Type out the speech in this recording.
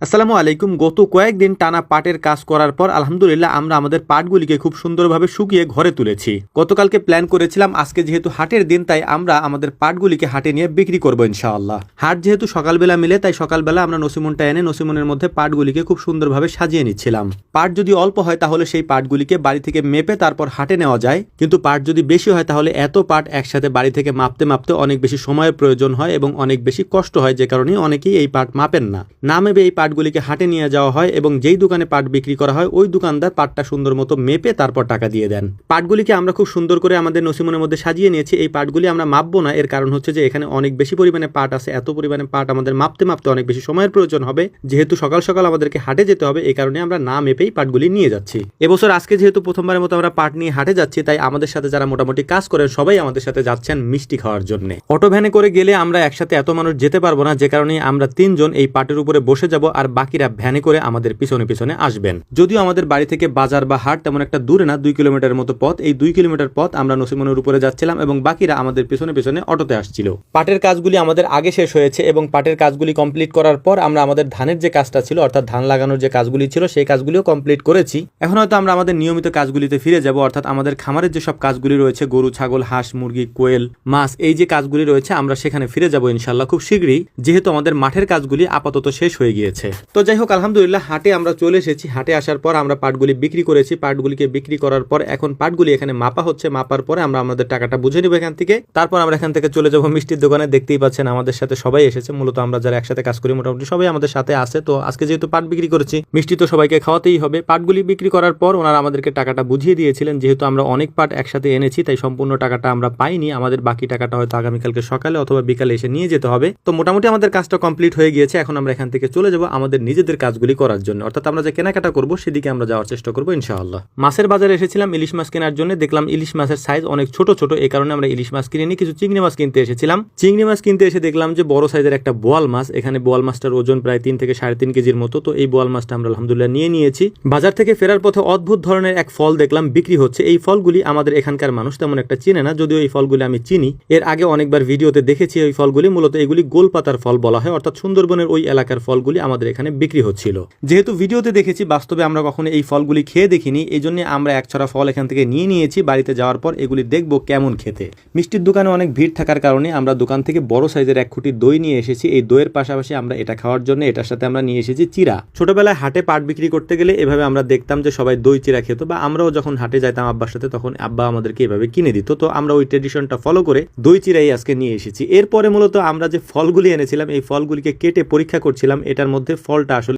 আসসালামু আলাইকুম। গত কয়েকদিন টানা পাটের কাজ করার পর আলহামদুলিল্লাহ আমরা আমাদের পাটগুলিকে খুব সুন্দরভাবে শুকিয়ে ঘরে তুলেছি। গতকালকে প্ল্যান করেছিলাম আজকে যেহেতু হাটের দিন তাই আমরা আমাদের পাটগুলিকে হাটে নিয়ে বিক্রি করবো ইনশাআল্লাহ। হাট যেহেতু সকালবেলা মিলে তাই সকালবেলা আমরা নসিমনটা এনে নসিমনের মধ্যে পাটগুলিকে খুব সুন্দরভাবে সাজিয়ে নিচ্ছিলাম। পাট যদি অল্প হয় তাহলে সেই পাটগুলিকে বাড়ি থেকে মেপে তারপর হাটে নেওয়া যায়, কিন্তু পাট যদি বেশি হয় তাহলে এত পাট একসাথে বাড়ি থেকে মাপতে মাপতে অনেক বেশি সময়ের প্রয়োজন হয় এবং অনেক বেশি কষ্ট হয়, যে কারণে অনেকেই এই পাট মাপেন না মেপে এই পাটগুলিকে হাটে নিয়ে যাওয়া হয় এবং যেই দোকানে পাট বিক্রি করা হয় ওই দোকানদার পাটটা সুন্দর মতো মেপে তারপর টাকা দিয়ে দেন। পাটগুলিকে আমরা খুব সুন্দর করে আমাদের নসিমনের মধ্যে সাজিয়ে নিয়েছি। এই পাটগুলি আমরা মাপবো না, এর কারণ হচ্ছে যে এখানে অনেক বেশি পরিমাণে পাট আছে। এত পরিমাণে পাট আমাদের মাপতে মাপতে অনেক বেশি সময়ের প্রয়োজন হবে, যেহেতু সকাল সকাল আমাদেরকে হাটে যেতে হবে, এই কারণে আমরা না মেপেই পাটগুলি নিয়ে যাচ্ছি। এবছর আজকে যেহেতু প্রথমবারের মতো আমরা পাট নিয়ে হাটে যাচ্ছি তাই আমাদের সাথে যারা মোটামুটি কাজ করেন সবাই আমাদের সাথে যাচ্ছেন মিষ্টি খাওয়ার জন্য। অটো ভ্যানে করে গেলে আমরা একসাথে এত মানুষ যেতে পারবো না, যে কারণে আমরা তিনজন এই পাটের উপরে বসে যাব আর বাকিরা ভ্যানে করে আমাদের পিছনে পিছনে আসবেন। যদিও আমাদের বাড়ি থেকে বাজার বা হাট তেমন একটা দূরে না, 2 কিলোমিটারের মতো পথ। এই 2 কিলোমিটার পথ আমরা নসিমনের উপরে যাচ্ছিলাম এবং বাকিরা আমাদের পিছনে পিছনে অটোতে আসছিল। পাটের কাজগুলি আমাদের আগে শেষ হয়েছে এবং পাটের কাজগুলি কমপ্লিট করার পর আমরা আমাদের ধানের যে কাজটা ছিল অর্থাৎ ধান লাগানোর যে কাজগুলি ছিল সেই কাজগুলিও কমপ্লিট করেছি। এখন হয়তো আমরা আমাদের নিয়মিত কাজগুলিতে ফিরে যাব, অর্থাৎ আমাদের খামারের যে সব কাজগুলি রয়েছে, গরু ছাগল হাঁস মুরগি কোয়েল মাছ, এই যে কাজগুলি রয়েছে আমরা সেখানে ফিরে যাব ইনশাল্লাহ খুব শীঘ্রই, যেহেতু আমাদের মাঠের কাজগুলি আপাতত শেষ হয়ে গিয়েছে। তো যাই হোক আলহামদুলিল্লাহ হাটে আমরা চলে এসেছি। হাটে আসার পর আমরা পাটগুলি বিক্রি করেছি। পাটগুলিকে বিক্রি করার পর এখন পাটগুলি এখানে মাপা হচ্ছে। মাপার পরে আমরা আমাদের টাকাটা বুঝে নিব এখান থেকে। তারপর আমরা এখান থেকে চলে যাব মিষ্টির দোকানে। দেখতেই পাচ্ছেন আমাদের সাথে সবাই এসেছে। মূলত আমরা যারা একসাথে কাজ করি মোটামুটি সবাই আমাদের সাথে আছে। তো আজকে যেহেতু পাট বিক্রি করেছি মিষ্টি তো সবাইকে খাওয়াতেই হবে। পাটগুলি বিক্রি করার পর ওনারা আমাদেরকে টাকাটা বুঝিয়ে দিয়েছিলেন। যেহেতু আমরা অনেক পাট একসাথে এনেছি তাই সম্পূর্ণ টাকাটা আমরা পাইনি। আমাদের বাকি টাকাটা হয়তো আগামীকালকে সকালে অথবা বিকালে এসে নিয়ে যেতে হবে। তো মোটামুটি আমাদের কাজটা কমপ্লিট হয়ে গিয়েছে। এখন আমরা এখান থেকে চলে যাব আমাদের নিজেদের কাজগুলি করার জন্য, অর্থাৎ আমরা যে কেনাকাটা করবো সেদিকে আমরা যাওয়ার চেষ্টা করবো ইনশাআল্লাহ। মাছের বাজারে এসেছিলাম ইলিশ মাছ কেনার জন্য। দেখলাম ইলিশ মাছের সাইজ অনেক ছোট ছোট, এই কারণে আমরা ইলিশ মাছ কিনে নিয়ে কিছু চিংড়ি মাছ কিনতে এসেছিলাম। চিংড়ি মাছ কিনতে এসে দেখলাম যে বড় সাইজের একটা বোয়াল মাছ। এখানে বোয়াল মাছটার ওজন প্রায় 3 থেকে 3.5 কেজির মতো। তো এই বোয়াল মাছটা আমরা আলহামদুলিল্লাহ নিয়ে নিয়েছি। বাজার থেকে ফেরার পথে অদ্ভুত ধরনের এক ফল দেখলাম বিক্রি হচ্ছে। এই ফলগুলি আমাদের এখানকার মানুষ তেমন একটা চিনে না, যদিও এই ফলগুলি আমি চিনি, এর আগে অনেকবার ভিডিওতে দেখেছি। এই ফলগুলি মূলত এগুলি গোলপাতার ফল বলা হয়, অর্থাৎ সুন্দরবনের ওই এলাকার ফলগুলি আমাদের এখানে বিক্রি হচ্ছিল। যেহেতু ভিডিওতে দেখেছি বাস্তবে আমরা কখনো এই ফলগুলি খেয়ে দেখিনি, এই জন্য আমরা এক ছড়া ফল এখান থেকে নিয়ে নিয়েছি। বাড়িতে যাওয়ার পর এগুলি দেখবো কেমন খেতে। মিষ্টির দোকানে অনেক ভিড় থাকার কারণে আমরা দোকান থেকে বড় সাইজের 1 খুঁটি দই নিয়ে এসেছি। এই দইয়ের পাশাপাশি আমরা এটা খাওয়ার জন্য এটার সাথে আমরা নিয়ে এসেছি চিরা। ছোটবেলায় হাটে পাট বিক্রি করতে গেলে এভাবে আমরা দেখতাম যে সবাই দই চিরা খেত, বা আমরাও যখন হাটে যাইতাম আব্বার সাথে তখন আব্বা আমাদেরকে এভাবে কিনে দিত। তো আমরা ওই ট্রেডিশনটা ফলো করে দই চিরাই আজকে নিয়ে এসেছি। এরপরে মূলত আমরা যে ফলগুলি এনেছিলাম এই ফলগুলিকে কেটে পরীক্ষা করছিলাম এটার মধ্যে ফলটা আসলে